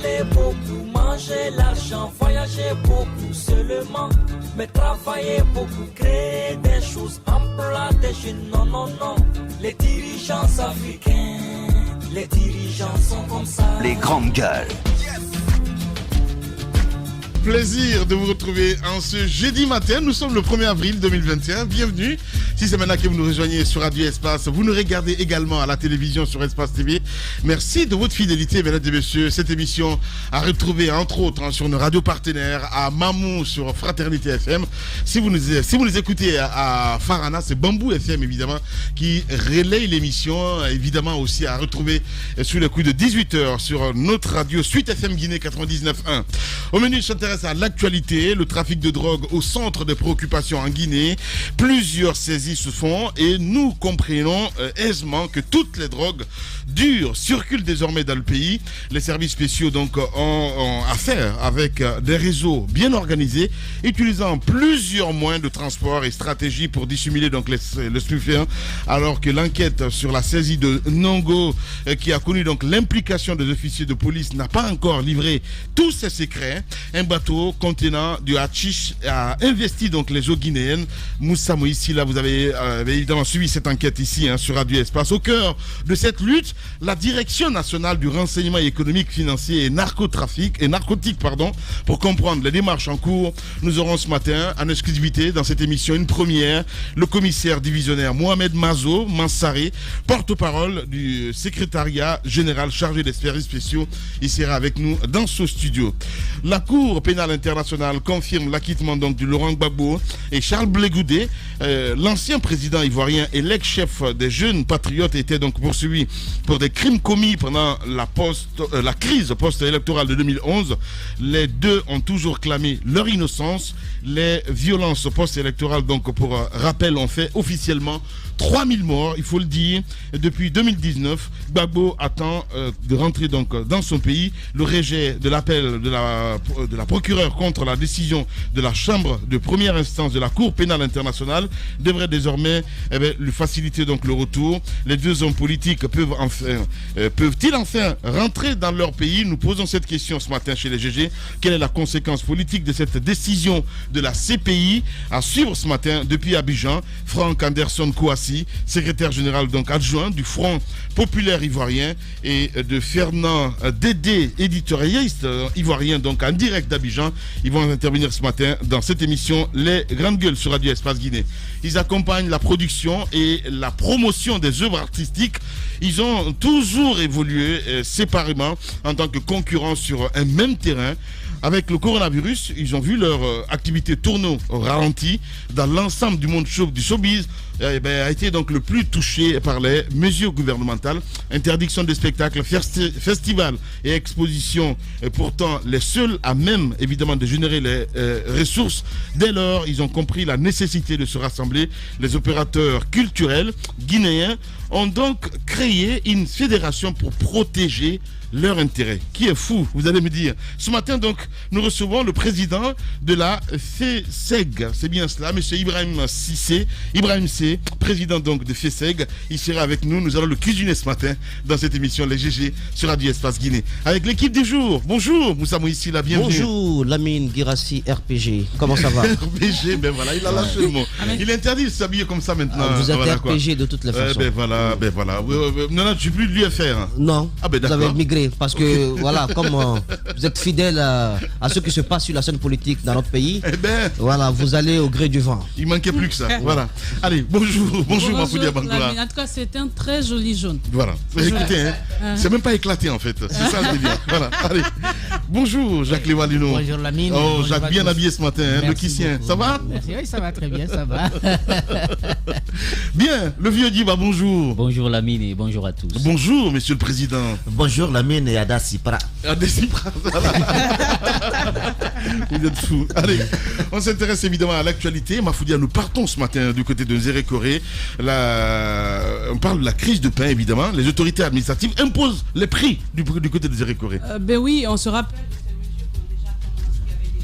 parler beaucoup, manger l'argent, voyager beaucoup seulement, mais travailler beaucoup, créer des choses, emploi des jeunes, non, non, non. Les dirigeants africains, les dirigeants sont comme ça. Les grandes gueules. Plaisir de vous retrouver en ce jeudi matin. Nous sommes le 1er avril 2021. Bienvenue. Si c'est maintenant que vous nous rejoignez sur Radio Espace, vous nous regardez également à la télévision sur Espace TV. Merci de votre fidélité, mesdames et messieurs. Cette émission a retrouvé entre autres sur nos radios partenaires, à Mamou sur Fraternité FM. Si vous nous écoutez à Farana, c'est Bambou FM évidemment qui relaye l'émission. Évidemment aussi à retrouver sous le coup de 18h sur notre radio Suite FM Guinée 99.1. Au menu, je s'intéresse à l'actualité, le trafic de drogue au centre des préoccupations en Guinée. Plusieurs saisies se font et nous comprenons aisément que toutes les drogues dures circulent désormais dans le pays. Les services spéciaux donc ont affaire avec des réseaux bien organisés, utilisant plusieurs moyens de transport et stratégies pour dissimuler donc le stupéfiant, alors que l'enquête sur la saisie de Nongo, qui a connu donc l'implication des officiers de police, n'a pas encore livré tous ses secrets. Un bateau contenant du hashish a investi donc les eaux guinéennes. Moussa Moïsi, là vous avez évidemment suivi cette enquête ici sur Radio Espace. Au cœur de cette lutte, la Direction nationale du renseignement économique, financier et narcotique, pour comprendre les démarches en cours. Nous aurons ce matin en exclusivité dans cette émission une première, le commissaire divisionnaire Mohamed Mazo Mansaré, porte-parole du secrétariat général chargé des services spéciaux. Il sera avec nous dans ce studio. La Cour pénale internationale confirme l'acquittement donc du Laurent Gbagbo et Charles Blé Goudé. L'ancien président ivoirien et l'ex-chef des jeunes patriotes étaient donc poursuivis pour des crimes commis pendant la crise post-électorale de 2011. Les deux ont toujours clamé leur innocence. Les violences post-électorales, donc pour rappel, ont fait officiellement 3000 morts, il faut le dire. Depuis 2019, Gbagbo attend de rentrer donc dans son pays. Le rejet de l'appel de la procureure contre la décision de la chambre de première instance de la Cour pénale internationale devrait désormais lui faciliter donc le retour. Les deux hommes politiques peuvent-ils enfin rentrer dans leur pays? Nous posons cette question ce matin chez les GG. Quelle est la conséquence politique de cette décision de la CPI? À suivre ce matin depuis Abidjan, Franck Anderson Kouassi, secrétaire général donc adjoint du Front populaire ivoirien, et de Fernand Dédé, éditorialiste ivoirien donc en direct d'Abidjan. Ils vont intervenir ce matin dans cette émission Les Grandes Gueules sur Radio Espace Guinée. Ils accompagnent la production et la promotion des œuvres artistiques. Ils ont toujours évolué séparément en tant que concurrents sur un même terrain. Avec le coronavirus, ils ont vu leur activité tourner au ralenti. Dans l'ensemble du monde du showbiz, a été donc le plus touché par les mesures gouvernementales. Interdiction des spectacles, festivals et expositions, pourtant les seuls à même évidemment de générer les ressources. Dès lors, ils ont compris la nécessité de se rassembler. Les opérateurs culturels guinéens ont donc créé une fédération pour protéger leur intérêt. Qui est fou, vous allez me dire. Ce matin, donc, nous recevons le président de la FESEG. C'est bien cela, M. Ibrahim Cissé. Ibrahim C, président donc de FESEG. Il sera avec nous. Nous allons le cuisiner ce matin dans cette émission Les GG sur Radio Espace Guinée. Avec l'équipe du jour. Bonjour, Moussa Moïsi, la bienvenue. Bonjour, Lamine Girassi, RPG. Comment ça va? RPG, ben voilà, il a lâché le mot. Il est interdit de s'abiller comme ça maintenant. Vous êtes voilà, RPG de toutes les façons. Ben voilà. Non, tu ne peux plus l'UFR. Non, ben vous avez migré. Parce que, voilà, comme vous êtes fidèle à ce qui se passe sur la scène politique dans notre pays, voilà, vous allez au gré du vent. Il manquait plus que ça. Voilà. Allez, bonjour Mafoudia Bangoura. En tout cas, c'est un très joli jaune. Voilà. Écoutez, c'est même pas éclaté en fait. C'est ça le délire. Voilà. Allez. Bonjour Jacques Lévalino. Bonjour Lamine. Oh, Jacques, bien habillé ce matin, le Kissien. Ça va? Merci, oui, ça va très bien, ça va. Bien, le vieux Diba, bonjour. Bonjour Lamine et bonjour à tous. Bonjour, monsieur le président. Bonjour Lamine et Ada Sipra. Ada Sipra, voilà. Vous êtes fous. Allez, on s'intéresse évidemment à l'actualité. Mafoudia, nous partons ce matin du côté de Zérékoré. On parle de la crise de pain, évidemment. Les autorités administratives imposent les prix du côté de Zérékoré. Ben oui, on se rappelle.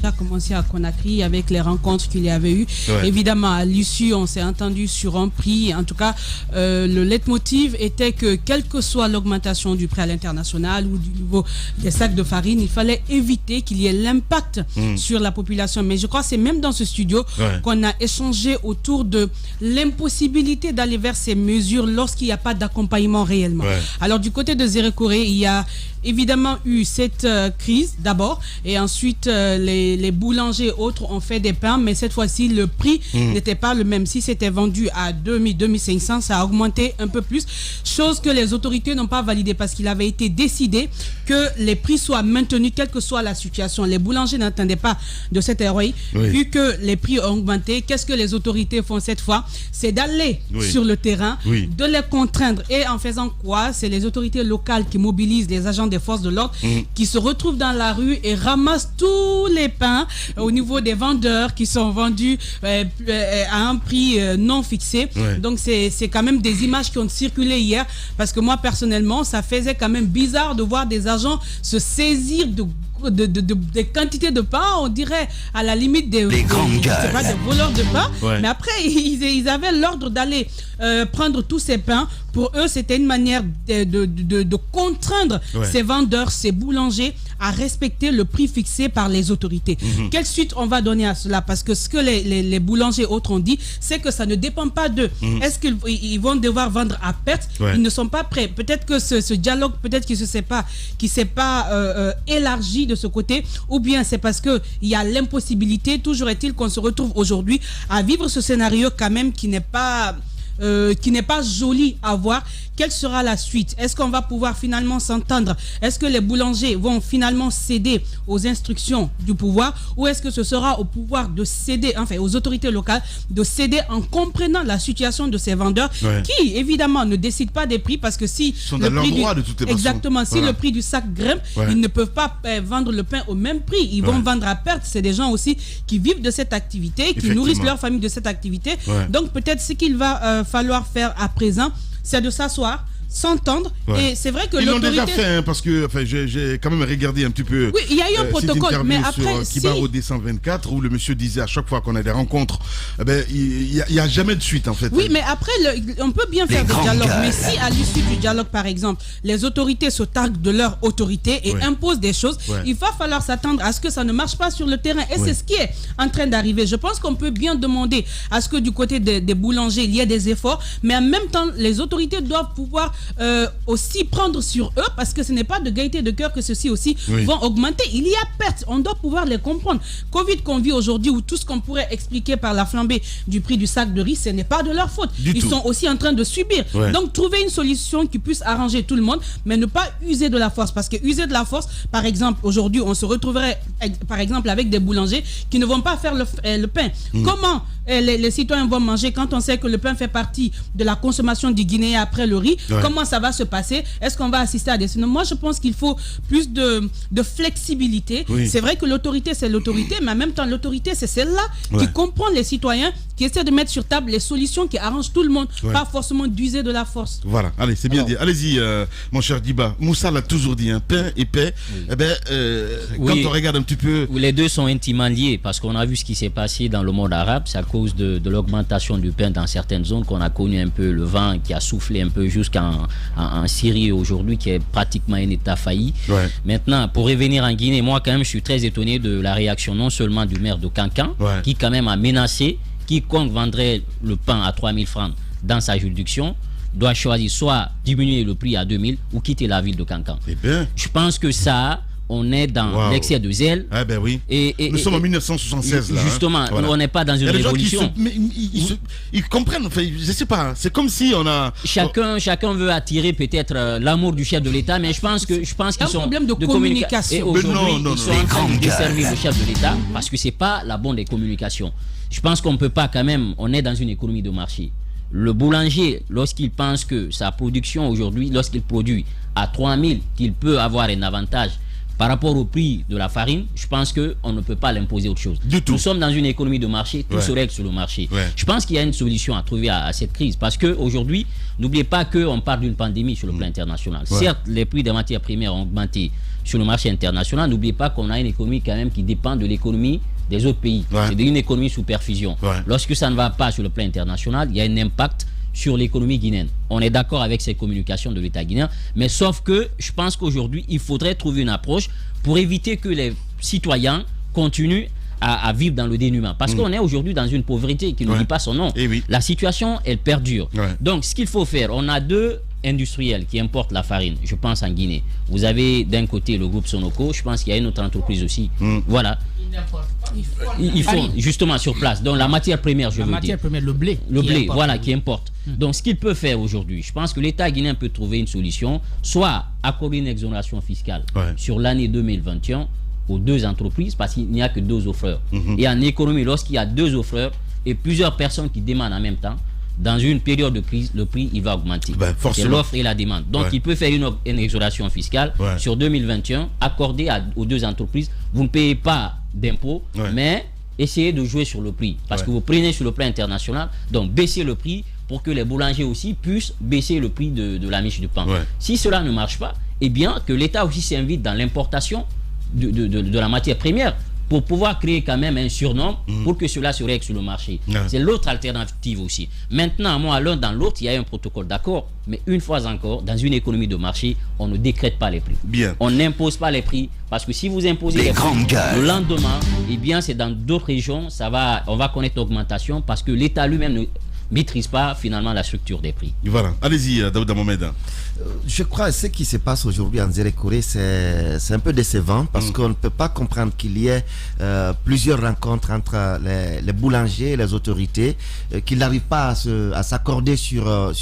a commencé à Conakry avec les rencontres qu'il y avait eu. Ouais. Évidemment, à l'issue, on s'est entendu sur un prix. En tout cas, le leitmotiv était que quelle que soit l'augmentation du prix à l'international ou du niveau des sacs de farine, il fallait éviter qu'il y ait l'impact sur la population. Mais je crois que c'est même dans ce studio qu'on a échangé autour de l'impossibilité d'aller vers ces mesures lorsqu'il n'y a pas d'accompagnement réellement. Ouais. Alors du côté de Zérekoré, il y a évidemment eu cette crise d'abord et ensuite les boulangers et autres ont fait des pains, mais cette fois-ci le prix n'était pas le même. Si c'était vendu à 2000, 2500, ça a augmenté un peu plus, chose que les autorités n'ont pas validée parce qu'il avait été décidé que les prix soient maintenus quelle que soit la situation. Les boulangers n'entendaient pas de cette ROI. Vu que les prix ont augmenté, qu'est-ce que les autorités font cette fois? C'est d'aller sur le terrain, de les contraindre. Et en faisant quoi? C'est les autorités locales qui mobilisent les agents des forces de l'ordre qui se retrouvent dans la rue et ramassent tous les pains au niveau des vendeurs qui sont vendus à un prix non fixé. Donc c'est quand même des images qui ont circulé hier parce que moi personnellement ça faisait quand même bizarre de voir des agents se saisir des quantités de pain, on dirait à la limite des voleurs de pain. Mais après ils avaient l'ordre d'aller prendre tous ces pains. Pour eux c'était une manière de contraindre ces vendeurs, ces boulangers à respecter le prix fixé par les autorités. Quelle suite on va donner à cela? Parce que ce que les boulangers autres ont dit, c'est que ça ne dépend pas d'eux. Est-ce qu'ils vont devoir vendre à perte? Ils ne sont pas prêts. Peut-être que ce dialogue, peut-être qu'il ne s'est pas élargi de ce côté, ou bien c'est parce qu'il y a l'impossibilité. Toujours est-il qu'on se retrouve aujourd'hui à vivre ce scénario quand même qui n'est pas joli à voir. Quelle sera la suite? Est-ce qu'on va pouvoir finalement s'entendre? Est-ce que les boulangers vont finalement céder aux instructions du pouvoir, ou est-ce que ce sera au pouvoir de céder, enfin aux autorités locales de céder en comprenant la situation de ces vendeurs qui évidemment ne décident pas des prix parce que si ils sont dans leur droit de toute façon. Exactement, si le prix du sac grimpe, ils ne peuvent pas vendre le pain au même prix, ils vont vendre à perte. C'est des gens aussi qui vivent de cette activité, qui nourrissent leur famille de cette activité. Donc peut-être ce qu'il va falloir faire à présent, c'est de s'asseoir, s'entendre. Et c'est vrai que ils l'ont l'autorité... déjà fait, hein, parce que j'ai quand même regardé un petit peu. Oui, il y a eu un protocole, mais après sur Kibaro D124 où le monsieur disait à chaque fois qu'on a des rencontres, il n'y a jamais de suite en fait. Oui, mais après on peut bien faire des dialogues, mais si à l'issue du dialogue par exemple les autorités se targuent de leur autorité et imposent des choses, il va falloir s'attendre à ce que ça ne marche pas sur le terrain, et c'est ce qui est en train d'arriver. Je pense qu'on peut bien demander à ce que du côté des boulangers il y ait des efforts, mais en même temps les autorités doivent pouvoir aussi prendre sur eux, parce que ce n'est pas de gaieté de cœur que ceux-ci aussi vont augmenter. Il y a perte, on doit pouvoir les comprendre. Covid qu'on vit aujourd'hui, où tout ce qu'on pourrait expliquer par la flambée du prix du sac de riz, ce n'est pas de leur faute. Ils sont aussi en train de subir. Donc trouver une solution qui puisse arranger tout le monde, mais ne pas user de la force, parce que user de la force, par exemple aujourd'hui on se retrouverait par exemple avec des boulangers qui ne vont pas faire le pain. Comment les citoyens vont manger quand on sait que le pain fait partie de la consommation du Guinéen après le riz? Comment ça va se passer? Est-ce qu'on va assister à des... Moi, je pense qu'il faut plus de flexibilité. C'est vrai que l'autorité, c'est l'autorité, mais en même temps, l'autorité, c'est celle-là qui comprend les citoyens, qui essaie de mettre sur table les solutions qui arrangent tout le monde, pas forcément d'user de la force. Voilà, allez, c'est bien dit. Allez-y, mon cher Diba. Moussa l'a toujours dit, hein, pain et paix. Quand on regarde un petit peu... Les deux sont intimement liés, parce qu'on a vu ce qui s'est passé dans le monde arabe. C'est à cause de l'augmentation du pain dans certaines zones qu'on a connu un peu le vent qui a soufflé un peu jusqu'en Syrie aujourd'hui, qui est pratiquement un état failli. Maintenant, pour revenir en Guinée, moi quand même je suis très étonné de la réaction non seulement du maire de Kankan, qui quand même a menacé quiconque vendrait le pain à 3000 francs dans sa juridiction doit choisir soit diminuer le prix à 2000 ou quitter la ville de Kankan. Je pense que ça, on est dans l'excès de zèle. Ah ben oui. Nous sommes en 1976 là. Justement, on n'est pas dans une révolution. Ils comprennent. Enfin, je sais pas. C'est comme si on a. Chacun veut attirer peut-être l'amour du chef de l'État, mais je pense qu'ils sont un problème de communication. Et aujourd'hui, ils sont en train de desservir le chef de l'État parce que c'est pas la bonne des communications. Je pense qu'on peut pas quand même. On est dans une économie de marché. Le boulanger, lorsqu'il pense que sa production aujourd'hui, lorsqu'il produit à 3000, qu'il peut avoir un avantage par rapport au prix de la farine, je pense qu'on ne peut pas l'imposer autre chose. Nous sommes dans une économie de marché, tout se règle sur le marché. Je pense qu'il y a une solution à trouver à cette crise, parce qu'aujourd'hui, n'oubliez pas qu'on parle d'une pandémie sur le plan international. Certes, les prix des matières premières ont augmenté sur le marché international. N'oubliez pas qu'on a une économie quand même qui dépend de l'économie des autres pays. C'est une économie sous perfusion. Lorsque ça ne va pas sur le plan international, il y a un impact sur l'économie guinéenne. On est d'accord avec ces communications de l'État guinéen, mais sauf que je pense qu'aujourd'hui, il faudrait trouver une approche pour éviter que les citoyens continuent à vivre dans le dénuement. Parce qu'on est aujourd'hui dans une pauvreté qui ne dit pas son nom. La situation, elle perdure. Donc, ce qu'il faut faire, on a deux industriels qui importent la farine, je pense en Guinée. Vous avez d'un côté le groupe Sonoco, je pense qu'il y a une autre entreprise aussi. Voilà. Ils font justement sur place. Donc la matière première, je veux dire. La matière première, le blé. Le blé, voilà, qui importe. Donc ce qu'il peut faire aujourd'hui, je pense que l'État guinéen peut trouver une solution, soit accorder une exonération fiscale sur l'année 2021 aux deux entreprises, parce qu'il n'y a que deux offreurs. Et en économie, lorsqu'il y a deux offreurs et plusieurs personnes qui demandent en même temps, dans une période de crise, le prix il va augmenter. C'est l'offre et la demande. Donc il peut faire une exonération fiscale sur 2021, accordée aux deux entreprises. Vous ne payez pas d'impôts, mais essayez de jouer sur le prix. Parce que vous prenez sur le plan international, donc baissez le prix pour que les boulangers aussi puissent baisser le prix de la miche de pain. Si cela ne marche pas, eh bien que l'État aussi s'invite dans l'importation de la matière première, pour pouvoir créer quand même un surnom pour que cela se règle sur le marché. C'est l'autre alternative aussi. Maintenant, moi, l'un dans l'autre, il y a un protocole d'accord, mais une fois encore, dans une économie de marché, on ne décrète pas les prix. On n'impose pas les prix, parce que si vous imposez les prix, le lendemain, eh bien, c'est dans d'autres régions, on va connaître augmentation, parce que l'État lui-même ne maîtrise pas finalement la structure des prix. Voilà. Allez-y, Daouda Mohamed. Je crois que ce qui se passe aujourd'hui en Zérekoré, c'est un peu décevant, parce qu'on ne peut pas comprendre qu'il y ait plusieurs rencontres entre les boulangers et les autorités, qu'ils n'arrivent pas à s'accorder sur un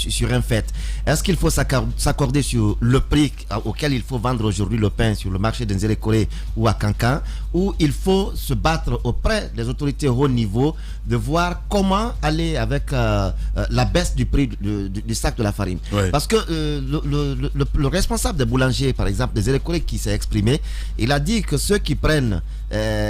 fait. Est-ce qu'il faut s'accorder sur le prix auquel il faut vendre aujourd'hui le pain sur le marché de Zérekoré ou à Kankan, ou il faut se battre auprès des autorités haut niveau de voir comment aller avec la baisse du prix du sac de la farine. Parce que le responsable des boulangers, par exemple, des Zérekoré, qui s'est exprimé, il a dit que ceux qui prennent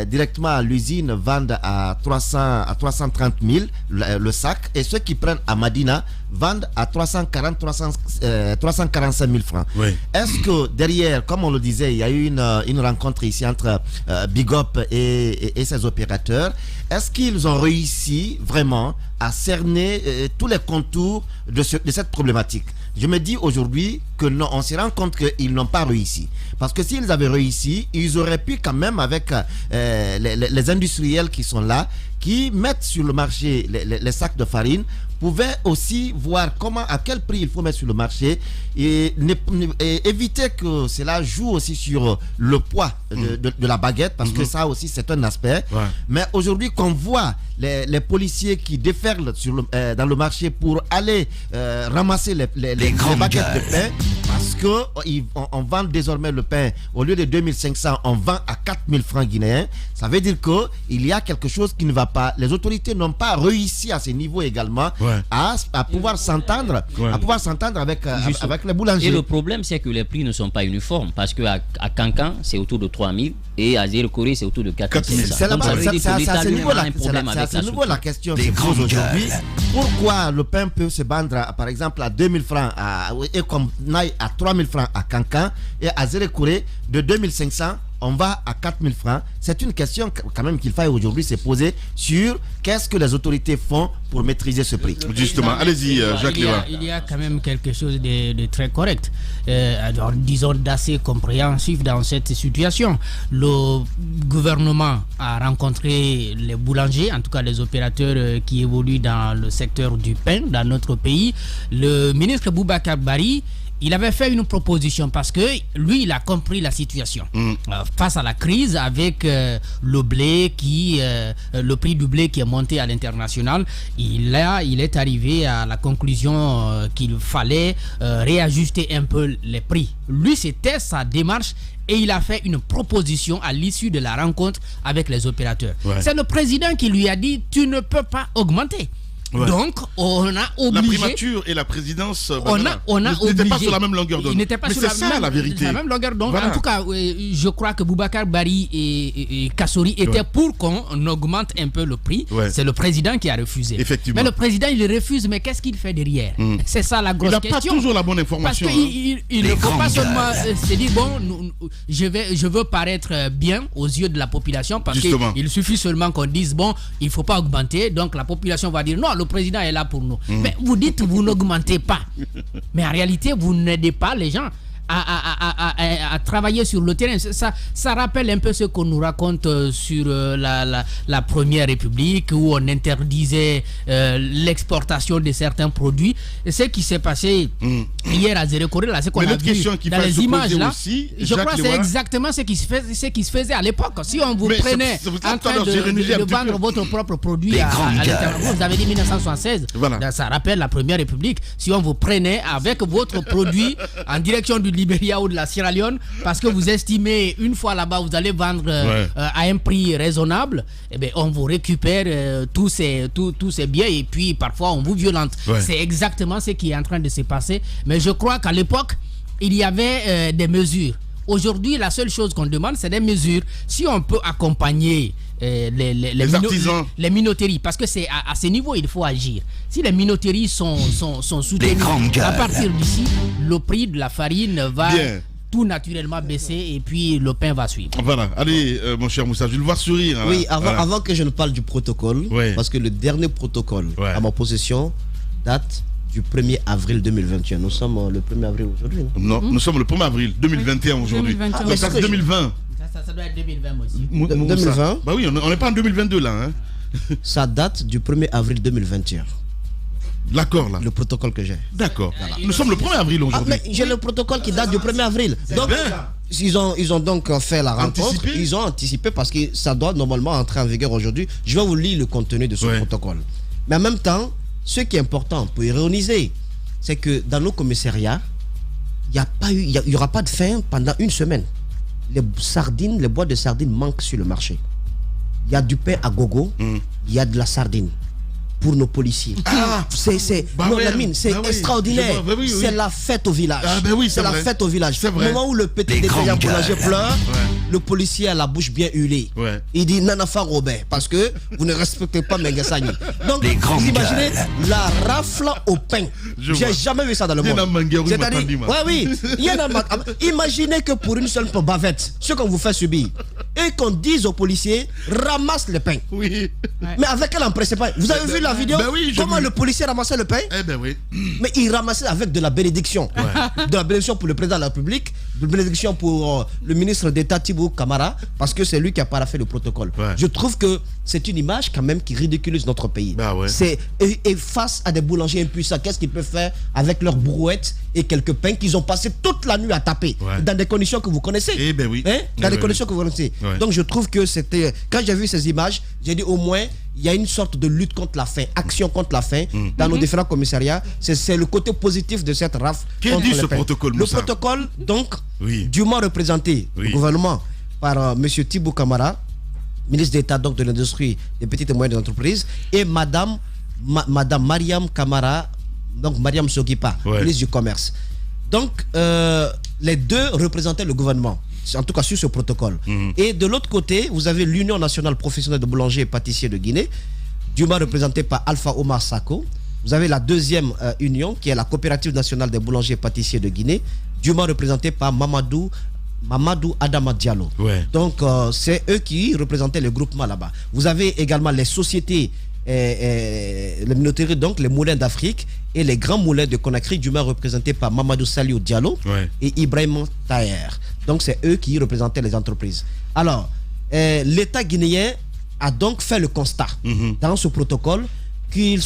directement à l'usine vendent à 330 000 le sac, et ceux qui prennent à Madina vendent à 345 000 francs. Est-ce que derrière, comme on le disait, il y a eu une rencontre ici entre Big Up et ses opérateurs, est-ce qu'ils ont réussi vraiment à cerner tous les contours de cette problématique? Je me dis aujourd'hui que non, on se rend compte qu'ils n'ont pas réussi. Parce que s'ils avaient réussi, ils auraient pu quand même, avec les industriels qui sont là, qui mettent sur le marché les sacs de farine, pouvaient aussi voir à quel prix il faut mettre sur le marché, et éviter que cela joue aussi sur le poids de la baguette, parce que ça aussi c'est un aspect. Mais aujourd'hui, qu'on voit les policiers qui déferlent dans le marché pour aller ramasser les baguettes de pain, parce qu'on vend désormais le pain, au lieu de 2500, on vend à 4000 francs guinéens. Ça veut dire qu'il y a quelque chose qui ne va pas. Les autorités n'ont pas réussi à ce niveau également à pouvoir s'entendre avec les boulangers. Et le problème, c'est que les prix ne sont pas uniformes, parce qu'à Kankan, c'est autour de 3000 et à Zérekoré, c'est autour de 4500. C'est à ce niveau la question se pose aujourd'hui. Pourquoi le pain peut se vendre par exemple à 2000 francs et qu'on aille à 3000 francs à Kankan, et à Zérekoré de 2500 on va à 4000 francs? C'est une question quand même qu'il faille aujourd'hui se poser sur qu'est-ce que les autorités font pour maîtriser ce prix. Justement, allez-y, Jacques Léva. Il y a quand même quelque chose de très correct, alors, disons d'assez compréhensif dans cette situation. Le gouvernement a rencontré les boulangers, en tout cas les opérateurs qui évoluent dans le secteur du pain dans notre pays. Le ministre Boubacar Bari, il avait fait une proposition, parce que lui, il a compris la situation face à la crise avec le blé le prix du blé qui est monté à l'international. Il est arrivé à la conclusion qu'il fallait réajuster un peu les prix. Lui, c'était sa démarche, et il a fait une proposition à l'issue de la rencontre avec les opérateurs. C'est le président qui lui a dit: tu ne peux pas augmenter. Ouais. Donc, on a obligé... La primature et la présidence on a n'étaient pas sur la même longueur d'onde. Ils n'étaient pas Mais sur c'est ça la vérité. la même longueur d'onde. Voilà. En tout cas, je crois que Boubacar Bari et Kassori étaient pour qu'on augmente un peu le prix. Ouais. C'est le président qui a refusé. Effectivement. Mais le président, il refuse, mais qu'est-ce qu'il fait derrière? C'est ça la grosse question. Il n'a pas toujours la bonne Parce information. qu'il ne faut pas seulement se dire, bon, je veux paraître bien aux yeux de la population, parce qu'il suffit seulement qu'on dise, bon, il ne faut pas augmenter, donc la population va dire, non, le président est là pour nous. Mais vous dites, vous n'augmentez pas. Mais en réalité, vous n'aidez pas les gens à travailler sur le terrain. Ça rappelle un peu ce qu'on nous raconte sur la Première République, où on interdisait l'exportation de certains produits. Et ce qui s'est passé hier à Zérekoré, là, c'est qu'on a vu dans les images là, aussi, je crois que c'est exactement ce qui se faisait à l'époque. Si on vous prenait en train de vendre votre propre produit à l'intérieur, vous avez dit 1976, voilà. Ça rappelle la Première République. Si on vous prenait avec votre produit en direction du Libéria ou de la Sierra Leone, parce que vous estimez une fois là-bas vous allez vendre à un prix raisonnable, eh bien, on vous récupère tous ces biens et puis parfois on vous violente. C'est exactement ce qui est en train de se passer. Mais je crois qu'à l'époque il y avait des mesures. Aujourd'hui, la seule chose qu'on demande, c'est des mesures. Si on peut accompagner les minoteries, parce que c'est à ce niveau il faut agir. Si les minoteries sont soutenues, à partir d'ici, le prix de la farine va tout naturellement baisser et puis le pain va suivre. Voilà, allez mon cher Moussa, je le vois sourire. Oui, avant que je ne parle du protocole, parce que le dernier protocole à ma possession date du 1er avril 2021. Nous sommes le 1er avril aujourd'hui. Non, nous sommes le 1er avril 2021 aujourd'hui. Mais ça c'est 2020. Ça doit être 2020 aussi. 2020. Bah oui, on n'est pas en 2022 là. Hein. Ça date du 1er avril 2021. L'accord là. Le protocole que j'ai. D'accord. Voilà. Nous sommes le 1er avril aujourd'hui. Mais j'ai le protocole qui date du 1er avril. Donc, ils ont donc fait la rencontre. Ils ont anticipé parce que ça doit normalement entrer en vigueur aujourd'hui. Je vais vous lire le contenu de ce protocole. Mais en même temps, ce qui est important pour ironiser, c'est que dans nos commissariats, il n'y aura pas de faim pendant une semaine. Les boîtes de sardines manquent sur le marché. Il y a du pain à gogo, il y a de la sardine pour nos policiers. C'est extraordinaire. C'est la fête au village. C'est la fête au village. Au moment où le petit détaillant boulanger pleure, le policier a la bouche bien huilée. Il dit Nanafa Robert, parce que vous ne respectez pas Mengasani. Donc, vous imaginez la rafle au pain. J'ai jamais vu ça dans le monde. Imaginez que pour une seule bavette, ce qu'on vous fait subir, et qu'on dise aux policiers, ramasse le pain. Oui. Mais avec quel empressement? Vous avez vu la vidéo? Comment le policier ramassait le pain? Mais il ramassait avec de la bénédiction. De la bénédiction pour le président de la République, de la bénédiction pour le ministre d'État Tibou Kamara, parce que c'est lui qui a paraphé le protocole. Je trouve que c'est une image quand même qui ridiculise notre pays. Et face à des boulangers impuissants, qu'est-ce qu'ils peuvent faire avec leurs brouettes et quelques pains qu'ils ont passé toute la nuit à taper dans des conditions que vous connaissez? Dans des conditions que vous connaissez. Donc je trouve que c'était... Quand j'ai vu ces images, j'ai dit au moins il y a une sorte de lutte contre la faim, action contre la faim dans nos différents commissariats. C'est le côté positif de cette rafle. Qu'est-ce dit ce protocole, Le protocole, donc, dûment représenté au gouvernement par M. Tibou Kamara, ministre d'État donc de l'Industrie, des petites et moyennes entreprises, et Madame Mariam Kamara, donc Mariam Sogipa, ministre du Commerce. Donc, les deux représentaient le gouvernement, en tout cas sur ce protocole. Et de l'autre côté, vous avez l'Union nationale professionnelle de boulangers et pâtissiers de Guinée, dûment représentée par Alpha Omar Sako. Vous avez la deuxième union, qui est la Coopérative nationale des boulangers et pâtissiers de Guinée, dûment représentée par Mamadou Adama Diallo. Donc, c'est eux qui représentaient le groupement là-bas. Vous avez également les sociétés, les minoteries, donc les moulins d'Afrique et les grands moulins de Conakry, dûment représentés par Mamadou Saliou Diallo et Ibrahim Taher. Donc, c'est eux qui représentaient les entreprises. Alors, l'État guinéen a donc fait le constat dans ce protocole qu'il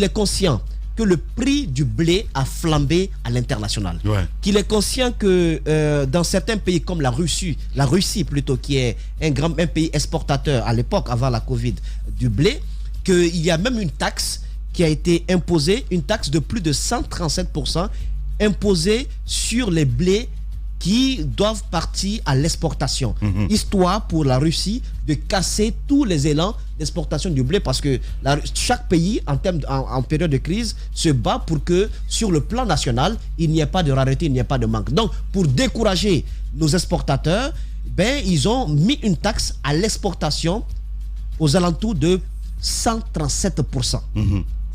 est conscient que le prix du blé a flambé à l'international. Qu'il est conscient que dans certains pays comme la Russie plutôt, qui est un pays exportateur à l'époque, avant la Covid, du blé, qu'il y a même une taxe qui a été imposée, une taxe de plus de 137% imposée sur les blés qui doivent partir à l'exportation, histoire pour la Russie de casser tous les élans d'exportation du blé, parce que chaque pays, en période de crise, se bat pour que, sur le plan national, il n'y ait pas de rareté, il n'y ait pas de manque. Donc, pour décourager nos exportateurs, ils ont mis une taxe à l'exportation aux alentours de 137%.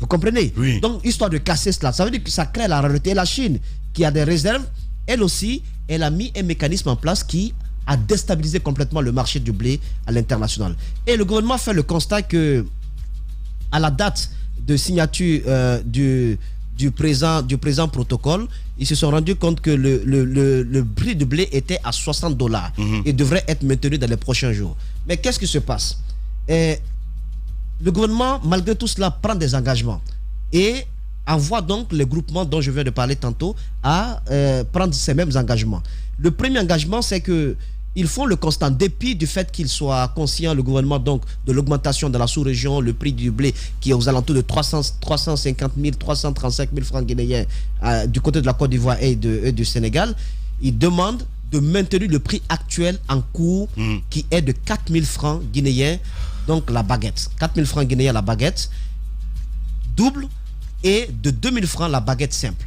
Vous comprenez? Oui. Donc, histoire de casser cela, ça veut dire que ça crée la rareté. Et la Chine, qui a des réserves, elle aussi, elle a mis un mécanisme en place qui a déstabilisé complètement le marché du blé à l'international. Et le gouvernement fait le constat que, à la date de signature du présent protocole, ils se sont rendus compte que le prix du blé était à $60 et devrait être maintenu dans les prochains jours. Mais qu'est-ce qui se passe? Le gouvernement, malgré tout cela, prend des engagements et envoie donc les groupements dont je viens de parler tantôt à prendre ces mêmes engagements. Le premier engagement, c'est que ils font le constat, en dépit du fait qu'ils soient conscients, le gouvernement, donc, de l'augmentation de la sous-région, le prix du blé qui est aux alentours de 350 000, 335 000 francs guinéens du côté de la Côte d'Ivoire et du Sénégal. Ils demandent de maintenir le prix actuel en cours qui est de 4 000 francs guinéens, donc la baguette. 4 000 francs guinéens la baguette double et de 2 000 francs la baguette simple.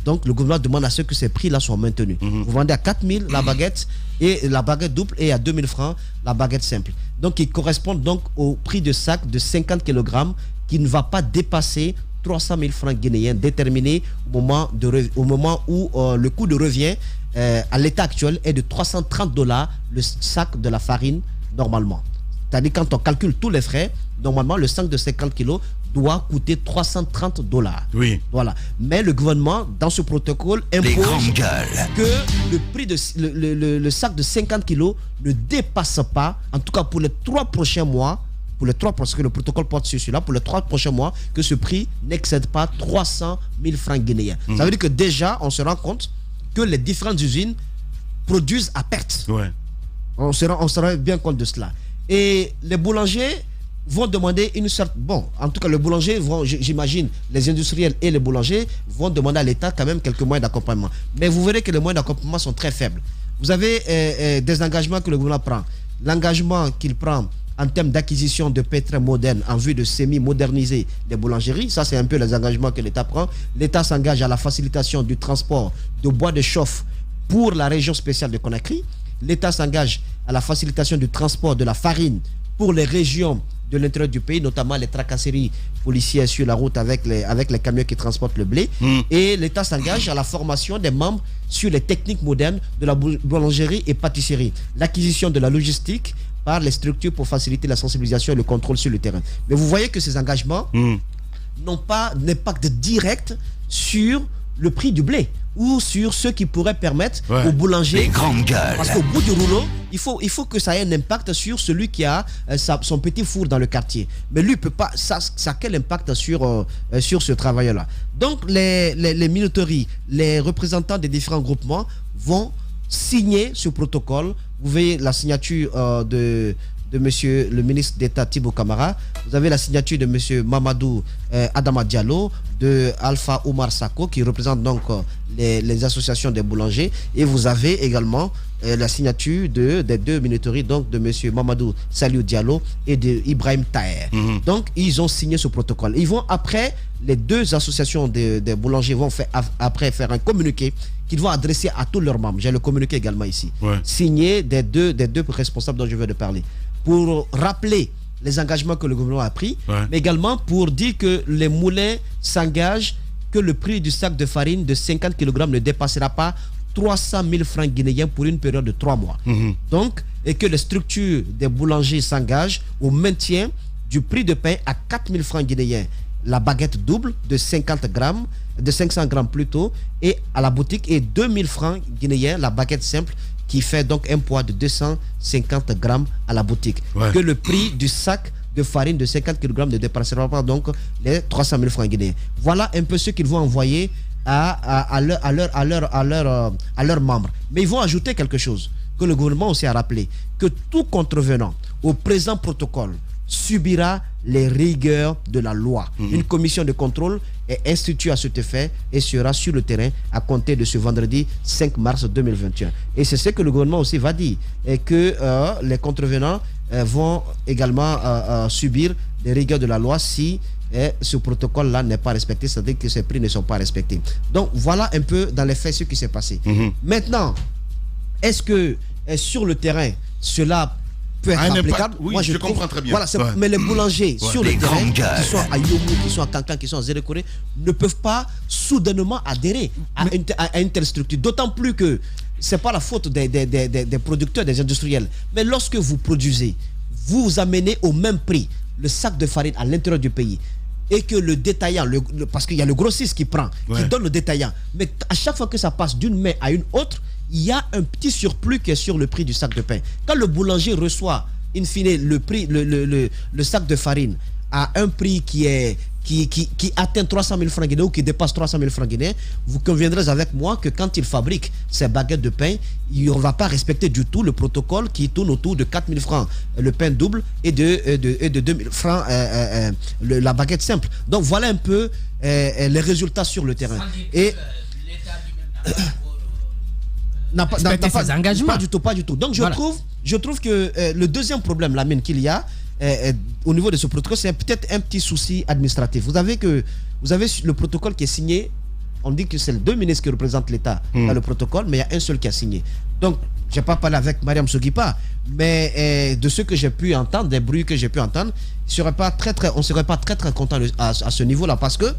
Donc le gouvernement demande à ce que ces prix-là soient maintenus. Vous vendez à 4 000 la baguette et la baguette double, et à 2 000 francs la baguette simple. Donc ils correspondent donc au prix de sac de 50 kg qui ne va pas dépasser 300 000 francs guinéens, déterminé au moment où le coût de revient à l'état actuel est de $330 le sac de la farine normalement. C'est-à-dire quand on calcule tous les frais, normalement le sac de 50 kg doit coûter $330. Oui. Voilà. Mais le gouvernement, dans ce protocole, impose que le prix de le sac de 50 kg ne dépasse pas, en tout cas pour les 3 prochains mois, parce que le protocole porte sur celui-là, pour les 3 prochains mois, que ce prix n'excède pas 300 000 francs guinéens. Ça veut dire que déjà, on se rend compte que les différentes usines produisent à perte. Ouais. On se rend bien compte de cela. Et les boulangers vont demander une sorte... Bon, en tout cas, les boulangers vont, j'imagine, les industriels et les boulangers vont demander à l'État quand même quelques moyens d'accompagnement. Mais vous verrez que les moyens d'accompagnement sont très faibles. Vous avez des engagements que le gouvernement prend. L'engagement qu'il prend en termes d'acquisition de pétrole moderne en vue de semi-moderniser les boulangeries, ça c'est un peu les engagements que l'État prend. L'État s'engage à la facilitation du transport de bois de chauffe pour la région spéciale de Conakry. L'État s'engage à la facilitation du transport de la farine pour les régions de l'intérieur du pays, notamment les tracasseries policières sur la route avec les camions qui transportent le blé. Et l'État s'engage à la formation des membres sur les techniques modernes de la boulangerie et pâtisserie, l'acquisition de la logistique par les structures pour faciliter la sensibilisation et le contrôle sur le terrain. Mais vous voyez que ces engagements n'ont pas d'impact direct sur le prix du blé ou sur ce qui pourrait permettre aux boulangers, parce qu'au bout du rouleau, il faut que ça ait un impact sur celui qui a son petit four dans le quartier. Mais lui peut pas, ça a quel impact sur ce travailleur-là? Donc les minoteries, les représentants des différents groupements vont signer ce protocole. Vous voyez la signature de monsieur le ministre d'État Thibaut Camara. Vous avez la signature de monsieur Mamadou Adama Diallo, de Alpha Oumar Sako, qui représente donc les associations des boulangers. Et vous avez également la signature des deux minoteries, donc de monsieur Mamadou Saliou Diallo et de Ibrahim Taher. Donc ils ont signé ce protocole. Ils vont après, les deux associations des boulangers vont faire un communiqué qu'ils vont adresser à tous leurs membres. J'ai le communiqué également ici. Signé des deux responsables dont je viens de parler, pour rappeler les engagements que le gouvernement a pris, mais également pour dire que les moulins s'engagent que le prix du sac de farine de 50 kg ne dépassera pas 300 000 francs guinéens pour une période de 3 mois. Donc, et que les structures des boulangers s'engagent au maintien du prix de pain à 4 000 francs guinéens, la baguette double de 50 grammes, de 500 grammes plutôt, et à la boutique, et 2 000 francs guinéens, la baguette simple, qui fait donc un poids de 250 grammes à la boutique. Que le prix du sac de farine de 50 kg ne dépassera pas donc les 300 000 francs guinéens. Voilà un peu ce qu'ils vont envoyer à leurs membres. Mais ils vont ajouter quelque chose que le gouvernement aussi a rappelé, que tout contrevenant au présent protocole subira les rigueurs de la loi. Une commission de contrôle est instituée à cet effet et sera sur le terrain à compter de ce vendredi 5 mars 2021. Et c'est ce que le gouvernement aussi va dire, et que les contrevenants vont également subir les rigueurs de la loi si ce protocole-là n'est pas respecté, c'est-à-dire que ces prix ne sont pas respectés. Donc voilà un peu dans les faits ce qui s'est passé. Maintenant, est-ce que sur le terrain, cela peut être applicable? Oui, moi je comprends très bien. Voilà, mais les boulangers sur le terrain, qui sont à Yomu, qui sont à Kankan, qui sont à Zérekoré, ne peuvent pas soudainement adhérer à une telle structure. D'autant plus que ce n'est pas la faute des producteurs, des industriels. Mais lorsque vous produisez, vous amenez au même prix le sac de farine à l'intérieur du pays, et que le détaillant, parce qu'il y a le grossiste qui prend, qui donne le détaillant, mais à chaque fois que ça passe d'une main à une autre, il y a un petit surplus qui est sur le prix du sac de pain. Quand le boulanger reçoit, in fine, le sac de farine à un prix qui atteint 300 000 francs guinéens ou qui dépasse 300 000 francs guinéens, vous conviendrez avec moi que quand il fabrique ces baguettes de pain, il ne va pas respecter du tout le protocole qui tourne autour de 4 000 francs le pain double et de 2 000 francs la baguette simple. Donc voilà un peu les résultats sur le terrain. Et n'a pas ses engagements. Pas du tout. Donc je trouve que le deuxième problème, Lamine, qu'il y a au niveau de ce protocole, c'est peut-être un petit souci administratif. Vous avez le protocole qui est signé. On dit que c'est les deux ministres qui représentent l'État dans le protocole, mais il y a un seul qui a signé. Donc, je n'ai pas parlé avec Mariam Soguipa, mais de ce que j'ai pu entendre, des bruits que j'ai pu entendre, on ne serait pas très content à ce niveau-là, parce que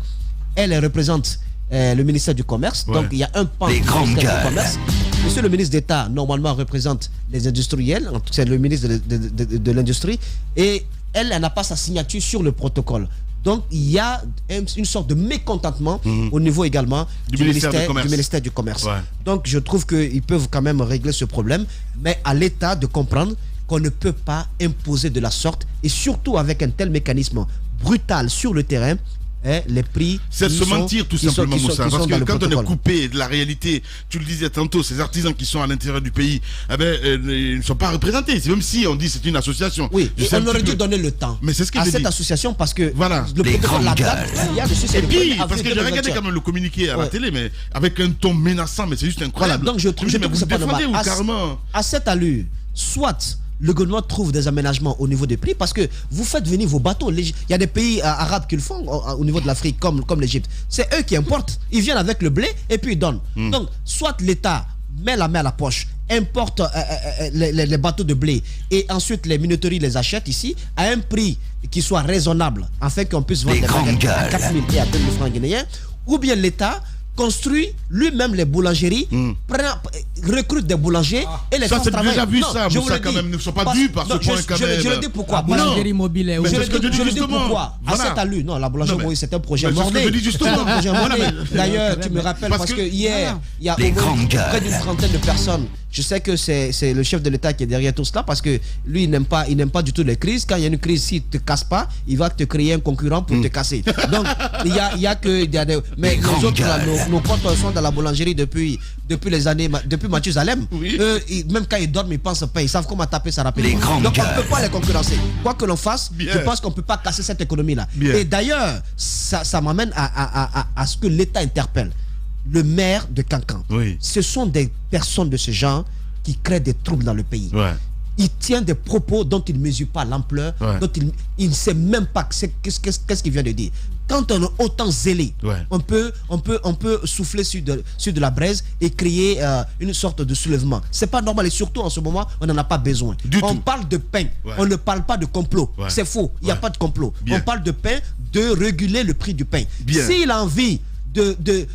elle représente le ministère du Commerce. Donc, il y a un pan du ministère du Commerce. Monsieur le ministre d'État, normalement, représente les industriels. C'est le ministre de l'Industrie. Et elle n'a pas sa signature sur le protocole. Donc, il y a une sorte de mécontentement au niveau également du ministère du Commerce. Donc, je trouve qu'ils peuvent quand même régler ce problème. Mais à l'État de comprendre qu'on ne peut pas imposer de la sorte. Et surtout avec un tel mécanisme brutal sur le terrain, les prix. C'est se mentir tout simplement, Moussa. Parce que quand on est coupé de la réalité, tu le disais tantôt, ces artisans qui sont à l'intérieur du pays, ils ne sont pas représentés. C'est même si on dit c'est une association. Oui, on aurait dû donner le temps à cette association, parce que voilà, le protocole, la date, il y a dessus. Et puis, parce que j'ai regardé quand même le communiqué à la télé, mais avec un ton menaçant, mais c'est juste incroyable. Voilà, donc je trouve que c'est pas normal. À cette allure, soit le gouvernement trouve des aménagements au niveau des prix, parce que vous faites venir vos bateaux. Il y a des pays arabes qui le font au niveau de l'Afrique, comme l'Égypte. C'est eux qui importent. Ils viennent avec le blé et puis ils donnent. Donc, soit l'État met la main à la poche, importe les bateaux de blé, et ensuite les minoteries les achètent ici à un prix qui soit raisonnable, afin qu'on puisse vendre des baguettes à 4 000 et à 2 000 francs guinéens, ou bien l'État construit lui-même les boulangeries, recrute des boulangers et les font travailler. Déjà vu ça, Moussa, quand même, ne sont pas dus par ce point quand même. Je le dis pourquoi. Boulangerie mobile. Je le dis pourquoi. À cette allure, non, la boulangerie mobile, c'est un projet mordé. D'ailleurs, tu me rappelles, parce que hier, il y a près d'une trentaine de personnes. Je sais que c'est le chef de l'État qui est derrière tout cela, parce que lui, il n'aime pas du tout les crises. Quand il y a une crise, s'il ne te casse pas, il va te créer un concurrent pour te casser. Donc, il y a que... Mais les autres, nos potes sont dans la boulangerie depuis les années, depuis Mathusalem. Eux, même quand ils dorment, ils pensent pas. Ils savent comment taper ça rapidement. Donc, on ne peut pas les concurrencer. Quoi que l'on fasse, je pense qu'on ne peut pas casser cette économie-là. Et d'ailleurs, ça m'amène à ce que l'État interpelle le maire de Kankan. Ce sont des personnes de ce genre qui créent des troubles dans le pays. Il tient des propos dont il ne mesure pas l'ampleur, dont il ne sait même pas qu'est-ce qu'il vient de dire. Quand on est autant zélé, on peut souffler sur de la braise et créer une sorte de soulèvement. C'est pas normal, et surtout en ce moment, on n'en a pas besoin. On parle de pain, on ne parle pas de complot. C'est faux, il n'y a pas de complot. On parle de pain, de réguler le prix du pain. S'il a envie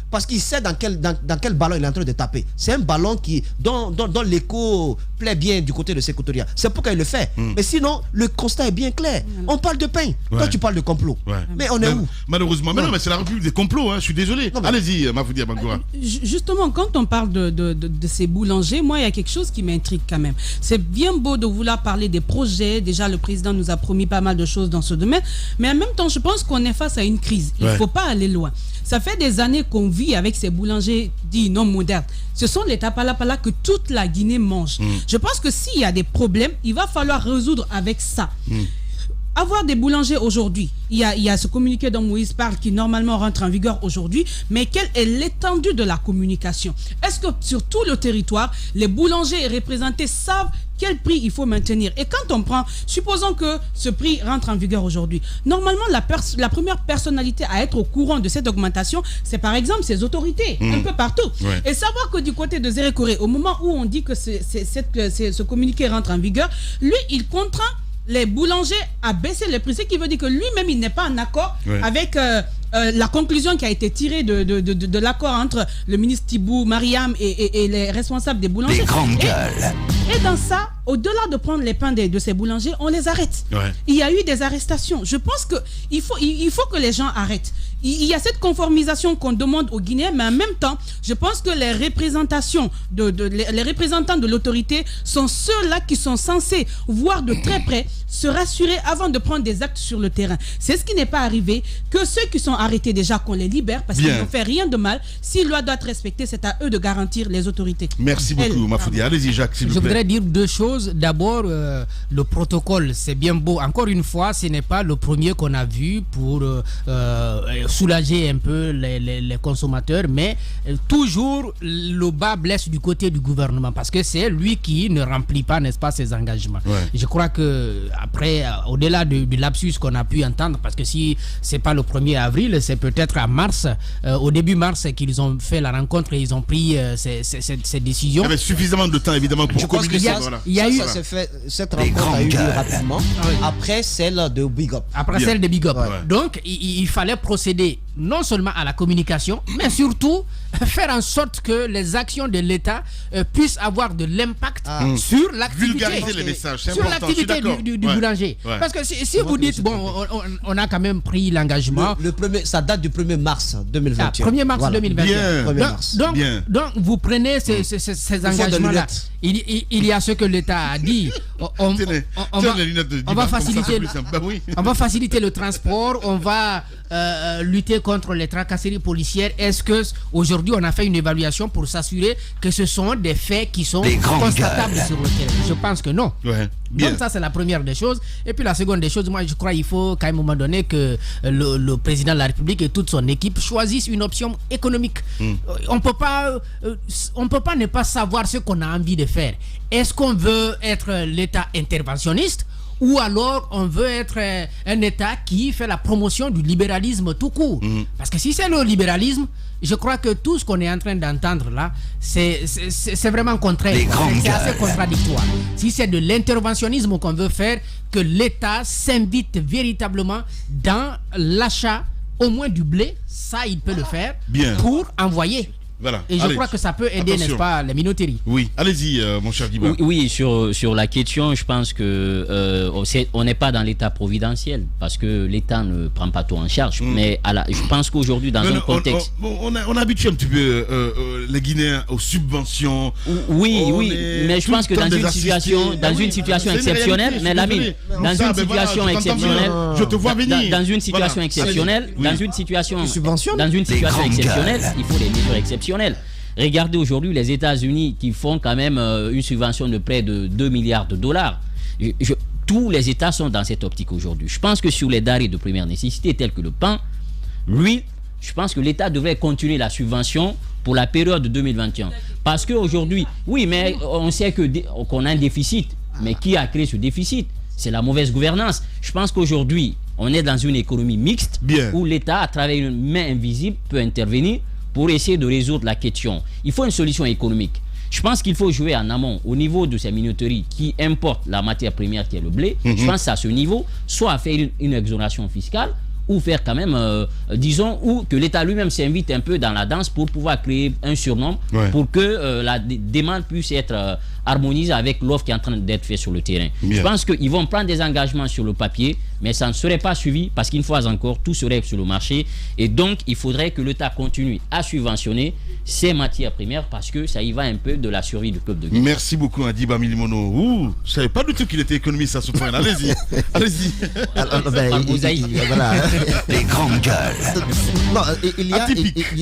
parce qu'il sait dans quel ballon il est en train de taper. C'est un ballon dont l'écho plaît bien du côté de Sékou-Touré. C'est pourquoi il le fait. Mais sinon, le constat est bien clair. On parle de pain. Toi, tu parles de complot. Mais on est où? Malheureusement. Mais non, mais c'est la République des complots. Je suis désolé. Allez-y, Mafoudia Bangoura. Justement, quand on parle de ces boulangers, moi, il y a quelque chose qui m'intrigue quand même. C'est bien beau de vouloir parler des projets. Déjà, le président nous a promis pas mal de choses dans ce domaine. Mais en même temps, je pense qu'on est face à une crise. Il ne faut pas aller loin. Ça fait des années qu'on vit avec ces boulangers dits non modernes. Ce sont les tapalapala que toute la Guinée mange. Je pense que s'il y a des problèmes, il va falloir résoudre avec ça. avoir des boulangers aujourd'hui, il y a ce communiqué dont Moïse parle qui normalement rentre en vigueur aujourd'hui, mais quelle est l'étendue de la communication? Est-ce que sur tout le territoire, les boulangers et représentés savent quel prix il faut maintenir? Et quand on prend, supposons que ce prix rentre en vigueur aujourd'hui, normalement la première personnalité à être au courant de cette augmentation, c'est par exemple ces autorités, un peu partout. Ouais. Et savoir que du côté de Zéré Koré, au moment où on dit que ce communiqué rentre en vigueur, lui, il contraint les boulangers à baisser les prix, ce qui veut dire que lui-même, il n'est pas en accord avec la conclusion qui a été tirée de l'accord entre le ministre Thibou, Mariam et les responsables des boulangers. Des grandes gueules. Et dans ça, au-delà de prendre les pains de ces boulangers, on les arrête. Ouais. Il y a eu des arrestations. Je pense qu'il faut que les gens arrêtent. Il y a cette conformisation qu'on demande aux Guinéens, mais en même temps, je pense que les représentants de l'autorité sont ceux-là qui sont censés voir de très près, se rassurer avant de prendre des actes sur le terrain. C'est ce qui n'est pas arrivé. Que ceux qui sont arrêtés déjà, qu'on les libère, parce qu'ils n'ont fait rien de mal. Si la loi doit être respectée, c'est à eux de garantir les autorités. Merci beaucoup, Mafoudi. Allez-y, Jacques, s'il vous plaît. Je voudrais dire deux choses. D'abord, le protocole, c'est bien beau. Encore une fois, ce n'est pas le premier qu'on a vu pour soulager un peu les consommateurs, mais toujours le bas blesse du côté du gouvernement, parce que c'est lui qui ne remplit pas, n'est-ce pas, ses engagements. Ouais. Je crois que après, au-delà du lapsus qu'on a pu entendre, parce que si c'est pas le 1er avril, c'est peut-être à mars, au début mars, qu'ils ont fait la rencontre et ils ont pris ces décisions. Il y avait suffisamment de temps, évidemment, pour communiquer. Cette rencontre a eu lieu rapidement, après celle de Big Up. Après celle de Big Up. Ouais. Donc, il fallait procéder non seulement à la communication, mais surtout faire en sorte que les actions de l'État puissent avoir de l'impact sur l'activité. Vulgariser les messages, c'est sur important. L'activité du boulanger. Ouais. Parce que si vous dites, on a quand même pris l'engagement. Ça date du 1er mars 2021. 1er mars 2021. Bien. Donc, vous prenez ces engagements-là. Il y a ce que l'État a dit. On va faciliter le transport, on va lutter contre les tracasseries policières. Est-ce que aujourd'hui on a fait une évaluation pour s'assurer que ce sont des faits qui sont constatables sur le terrain? Je pense que non. Ouais, donc ça c'est la première des choses. Et puis la seconde des choses, moi je crois qu'il faut qu'à un moment donné que le président de la République et toute son équipe choisissent une option économique. On peut pas ne pas savoir ce qu'on a envie de faire. Est-ce qu'on veut être l'État interventionniste, ou alors on veut être un État qui fait la promotion du libéralisme tout court? Parce que si c'est le libéralisme, je crois que tout ce qu'on est en train d'entendre là, c'est vraiment contraire. C'est assez contradictoire. Si c'est de l'interventionnisme qu'on veut faire, que l'État s'invite véritablement dans l'achat au moins du blé, ça il peut le faire pour envoyer. Voilà. Et je crois que ça peut aider, n'est-ce pas, les minoteries. Oui, allez-y, mon cher Diba. Oui, sur la question, je pense que on n'est pas dans l'état providentiel, parce que l'État ne prend pas tout en charge. Mais je pense qu'aujourd'hui, dans un contexte... On habitue un petit peu les Guinéens aux subventions. Oui, mais je pense que dans une situation exceptionnelle, mais Lamine, dans une situation exceptionnelle, je te vois venir. Dans une situation exceptionnelle, exceptionnelle, il faut des mesures exceptionnelles. Regardez aujourd'hui les États-Unis qui font quand même une subvention de près de 2 milliards de dollars. Tous les États sont dans cette optique aujourd'hui. Je pense que sur les denrées de première nécessité telles que le pain, je pense que l'État devrait continuer la subvention pour la période de 2021. Parce qu'aujourd'hui, oui, mais on sait qu'on a un déficit. Mais qui a créé ce déficit? C'est la mauvaise gouvernance. Je pense qu'aujourd'hui, on est dans une économie mixte où l'État, à travers une main invisible, peut intervenir pour essayer de résoudre la question. Il faut une solution économique. Je pense qu'il faut jouer en amont au niveau de ces minoteries qui importent la matière première qui est le blé. Je pense à ce niveau, soit faire une exonération fiscale, ou faire quand même, disons, ou que l'État lui-même s'invite un peu dans la danse pour pouvoir créer un surnom pour que la demande puisse être harmonisée avec l'offre qui est en train d'être faite sur le terrain. Je pense qu'ils vont prendre des engagements sur le papier, mais ça ne serait pas suivi parce qu'une fois encore, tout serait sur le marché. Et donc, il faudrait que l'État continue à subventionner ces matières premières parce que ça y va un peu de la survie du peuple de Guinée. Merci beaucoup, Adiba Milimono. Je ne savais pas du tout qu'il était économiste à ce point. Allez-y. Allez-y. Voilà. Les grandes gueules. Non,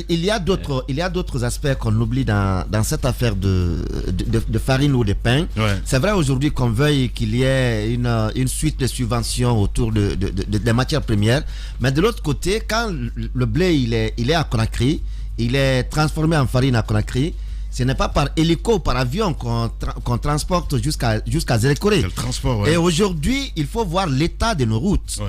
il y a d'autres aspects qu'on oublie dans cette affaire de farine farine ou de pain. C'est vrai aujourd'hui qu'on veuille qu'il y ait une suite de subventions autour des matières premières, mais de l'autre côté, quand le blé il est à Conakry, il est transformé en farine à Conakry, ce n'est pas par hélico ou par avion qu'on transporte jusqu'à Zélékoré. Et aujourd'hui, il faut voir l'état de nos routes.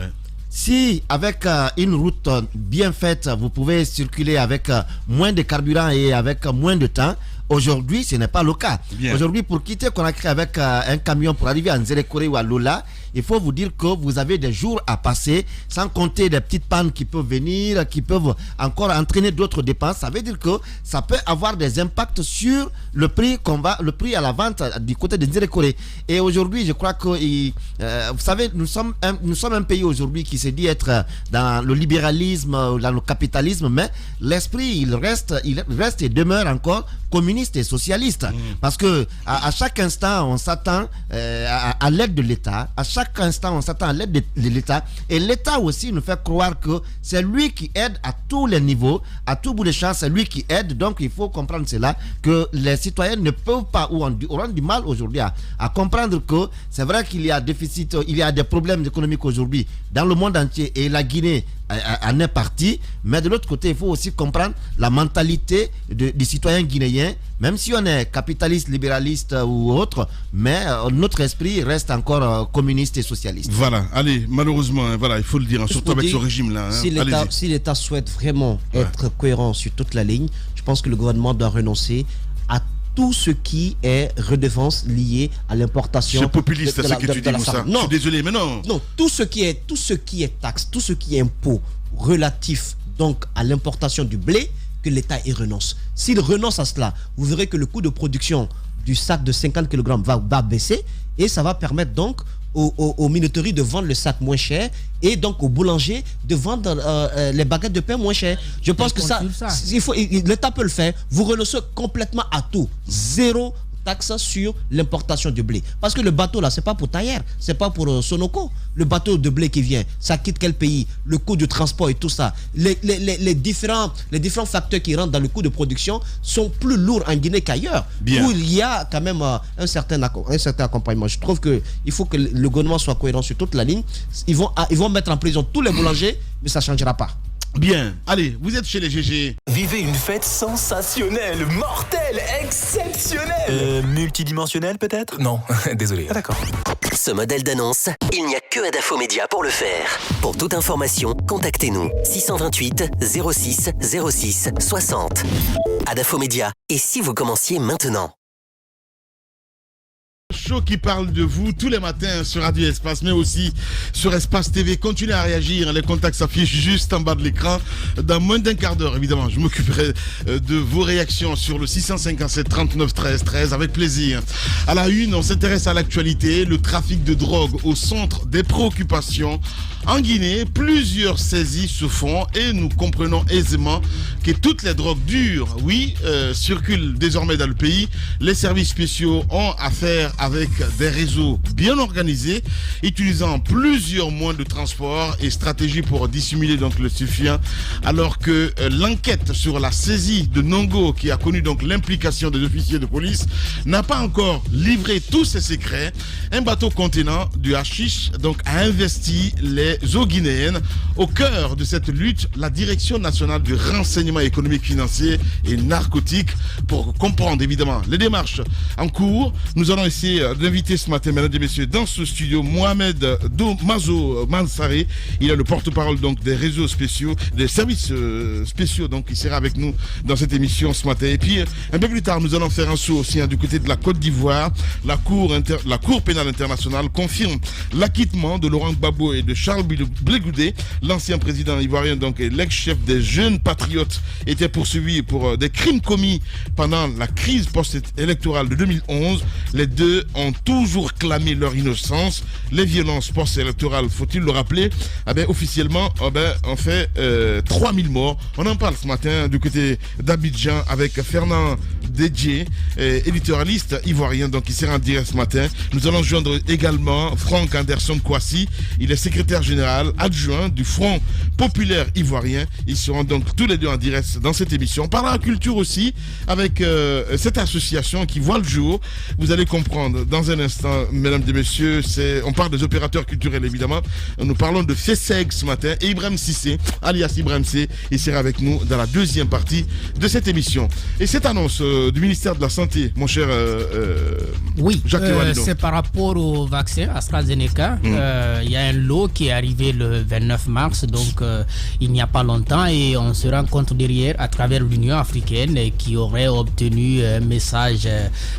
Si avec une route bien faite, vous pouvez circuler avec moins de carburant et avec moins de temps, aujourd'hui, ce n'est pas le cas. Aujourd'hui, pour quitter Conakry avec un camion pour arriver à Nzérékoré ou à Lola, il faut vous dire que vous avez des jours à passer, sans compter des petites pannes qui peuvent venir, qui peuvent encore entraîner d'autres dépenses. Ça veut dire que ça peut avoir des impacts sur le prix à la vente du côté de Nzérékoré. Et aujourd'hui, je crois que, vous savez, nous sommes un pays aujourd'hui qui se dit être dans le libéralisme, dans le capitalisme, mais l'esprit, il reste et demeure encore communiste et socialiste. Parce que à chaque instant, on s'attend à l'aide de l'État. À chaque instant, on s'attend à l'aide de l'État. Et l'État aussi nous fait croire que c'est lui qui aide à tous les niveaux, à tout bout de champ, c'est lui qui aide. Donc, il faut comprendre cela, que les citoyens ne peuvent pas ou auront du mal aujourd'hui à comprendre que c'est vrai qu'il y a déficit, il y a des problèmes économiques aujourd'hui dans le monde entier et la Guinée en est partie, mais de l'autre côté, il faut aussi comprendre la mentalité des citoyens guinéens, même si on est capitaliste, libéraliste ou autre, mais notre esprit reste encore communiste et socialiste. Voilà, allez, malheureusement, voilà, il faut le dire, surtout avec ce régime-là. Si l'État souhaite vraiment être cohérent sur toute la ligne, je pense que le gouvernement doit renoncer à tout ce qui est redevance liée à l'importation. C'est populiste, c'est ce que tu dis, Moussa. Non, je suis désolé, mais non. Non, tout ce qui est taxe, tout ce qui est impôt relatif donc à l'importation du blé, que l'État y renonce. S'il renonce à cela, vous verrez que le coût de production du sac de 50 kg va baisser et ça va permettre donc aux minoteries de vendre le sac moins cher et donc aux boulangers de vendre les baguettes de pain moins cher. Je pense que l'État peut le faire. Vous renoncez complètement à tout. Zéro taxe sur l'importation de blé. Parce que le bateau là, c'est pas pour Taillère, c'est pas pour Sonoko. Le bateau de blé qui vient, ça quitte quel pays? Le coût du transport et tout ça. Les différents facteurs qui rentrent dans le coût de production sont plus lourds en Guinée qu'ailleurs. Où il y a quand même un certain accompagnement. Je trouve qu'il faut que le gouvernement soit cohérent sur toute la ligne. Ils vont mettre en prison tous les boulangers, mais ça ne changera pas. Bien, allez, vous êtes chez les GG. Vivez une fête sensationnelle, mortelle, exceptionnelle. Multidimensionnelle peut-être? Non, désolé. Ah, d'accord. Ce modèle d'annonce, il n'y a que Adafo Média pour le faire. Pour toute information, contactez-nous 628 06 06 60. Adafo Média. Et si vous commenciez maintenant? Show qui parle de vous tous les matins sur Radio Espace, mais aussi sur Espace TV. Continuez à réagir, les contacts s'affichent juste en bas de l'écran. Dans moins d'un quart d'heure, évidemment, je m'occuperai de vos réactions sur le 657 39 13 13 avec plaisir. À la une, on s'intéresse à l'actualité, le trafic de drogue au centre des préoccupations. En Guinée, plusieurs saisies se font et nous comprenons aisément que toutes les drogues dures, circulent désormais dans le pays. Les services spéciaux ont affaire avec des réseaux bien organisés, utilisant plusieurs moyens de transport et stratégies pour dissimuler donc le stupéfiant. Alors que l'enquête sur la saisie de Nongo, qui a connu donc l'implication des officiers de police, n'a pas encore livré tous ses secrets. Un bateau contenant du hashish donc a investi les eaux guinéennes. Au cœur de cette lutte, la Direction nationale du renseignement économique, financier et narcotique. Pour comprendre évidemment les démarches en cours, nous allons essayer d'inviter ce matin, mesdames et messieurs, dans ce studio, Mohamed Mazo Mansaré. Il est le porte-parole donc des réseaux spéciaux, des services spéciaux, donc il sera avec nous dans cette émission ce matin. Et puis un peu plus tard, nous allons faire un saut aussi du côté de la Côte d'Ivoire. La Cour pénale internationale confirme l'acquittement de Laurent Gbagbo et de Charles Blé Goudé. L'ancien président ivoirien donc et l'ex-chef des Jeunes Patriotes était poursuivi pour des crimes commis pendant la crise post-électorale de 2011. Les deux ont toujours clamé leur innocence. Les violences post-électorales, faut-il le rappeler, officiellement, on fait 3000 morts. On en parle ce matin du côté d'Abidjan avec Fernand Dédier, éditorialiste ivoirien, donc il sera en direct ce matin. Nous allons joindre également Franck Anderson Kouassi, il est secrétaire général adjoint du Front populaire ivoirien. Ils seront donc tous les deux en direct dans cette émission. On parlera culture aussi avec cette association qui voit le jour. Vous allez comprendre dans un instant, mesdames et messieurs, on parle des opérateurs culturels évidemment. Nous parlons de FESEG ce matin et Ibrahim Cissé, alias Ibrahim C, il sera avec nous dans la deuxième partie de cette émission. Et cette annonce du ministère de la Santé, mon cher Jacques Lewalino. C'est par rapport au vaccin AstraZeneca. Il y a un lot qui est arrivé le 29 mars, donc il n'y a pas longtemps, et on se rend compte derrière à travers l'Union africaine qui aurait obtenu un message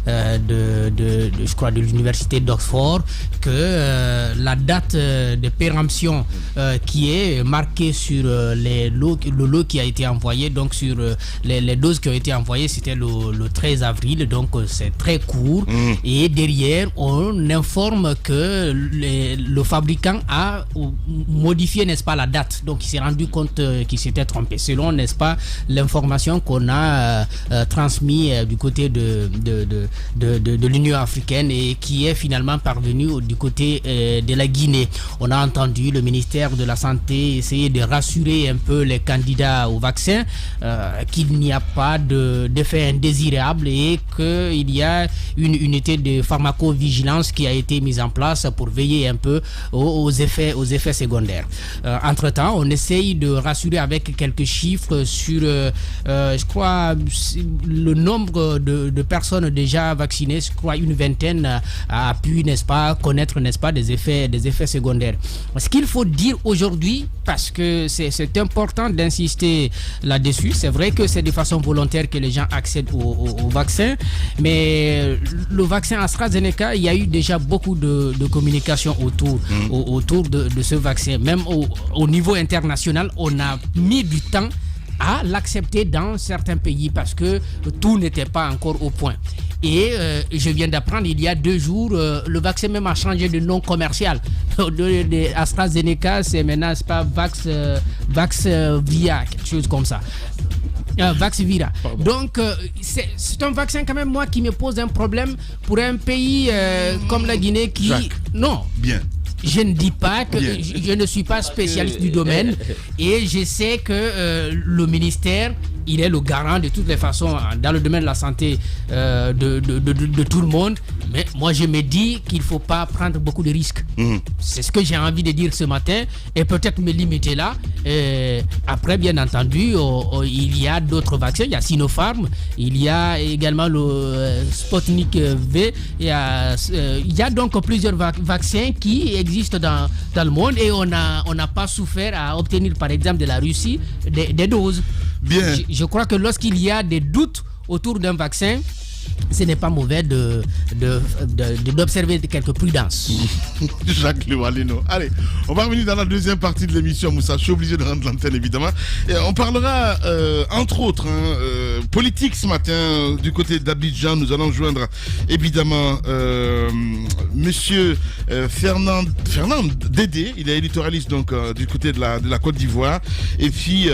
je crois de l'université d'Oxford que la date de péremption qui est marquée sur le lot qui a été envoyé, donc sur les doses qui ont été envoyées, c'était le 13 avril, donc c'est très court. Et derrière on informe que le fabricant a modifié, n'est-ce pas, la date, donc il s'est rendu compte qu'il s'était trompé selon, n'est-ce pas, l'information qu'on a transmis du côté de l'Union africaine et qui est finalement parvenue du côté de la Guinée. On a entendu le ministère de la Santé essayer de rassurer un peu les candidats au vaccin qu'il n'y a pas d'effet indésirable et qu'il y a une unité de pharmacovigilance qui a été mise en place pour veiller un peu aux effets secondaires. Entre-temps, on essaye de rassurer avec quelques chiffres sur, je crois, le nombre de personnes déjà vaccinées. Je crois une vingtaine a pu, n'est-ce pas, connaître, n'est-ce pas, des effets secondaires. Ce qu'il faut dire aujourd'hui, parce que c'est important d'insister là-dessus, c'est vrai que c'est de façon volontaire que les gens accèdent au vaccin, mais le vaccin AstraZeneca, il y a eu déjà beaucoup de communication autour de ce vaccin. Même au niveau international, on a mis du temps à l'accepter dans certains pays parce que tout n'était pas encore au point. Et je viens d'apprendre il y a 2 jours, le vaccin même a changé de nom commercial. De AstraZeneca, c'est maintenant pas Vaxvia, quelque chose comme ça. Vaxvira. Donc c'est un vaccin quand même, moi, qui me pose un problème pour un pays comme la Guinée qui... Jacques. Non. Bien. Je ne dis pas que je ne suis pas spécialiste du domaine et je sais que le ministère, il est le garant de toutes les façons dans le domaine de la santé de tout le monde. Mais moi, je me dis qu'il ne faut pas prendre beaucoup de risques. C'est ce que j'ai envie de dire ce matin et peut-être me limiter là. Après, bien entendu, il y a d'autres vaccins. Il y a Sinopharm, il y a également le Sputnik V. Il y a donc plusieurs vaccins qui existent dans le monde et on n'a pas souffert à obtenir, par exemple, de la Russie des doses. Bien. Je crois que lorsqu'il y a des doutes autour d'un vaccin, ce n'est pas mauvais d'observer quelques prudences. Jacques Lewalino. Allez, on va revenir dans la deuxième partie de l'émission, Moussa. Je suis obligé de rendre l'antenne, évidemment. Et on parlera, entre autres, politique ce matin du côté d'Abidjan. Nous allons joindre, évidemment, monsieur Fernand Dédé. Il est éditorialiste donc, du côté de la Côte d'Ivoire. Et puis,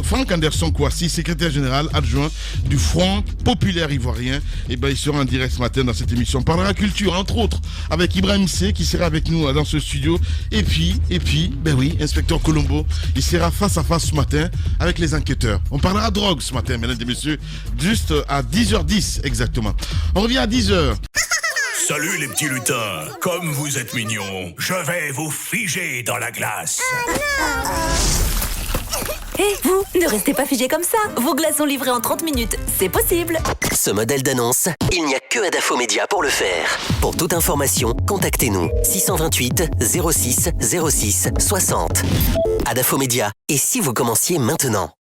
Franck Anderson Kouassi, secrétaire général adjoint du Front populaire ivoirien. Et il sera en direct ce matin dans cette émission. On parlera culture, entre autres, avec Ibrahim C qui sera avec nous dans ce studio. Et puis, inspecteur Colombo, il sera face à face ce matin avec les enquêteurs. On parlera drogue ce matin, mesdames et messieurs, juste à 10h10 exactement. On revient à 10h. Salut les petits lutins, comme vous êtes mignons, je vais vous figer dans la glace. Hé, vous, ne restez pas figés comme ça. Vos glaces sont livrées en 30 minutes, c'est possible. Ce modèle d'annonce, il n'y a que Adafo Média pour le faire. Pour toute information, contactez-nous 628 06 06 60. Adafo Média. Et si vous commenciez maintenant?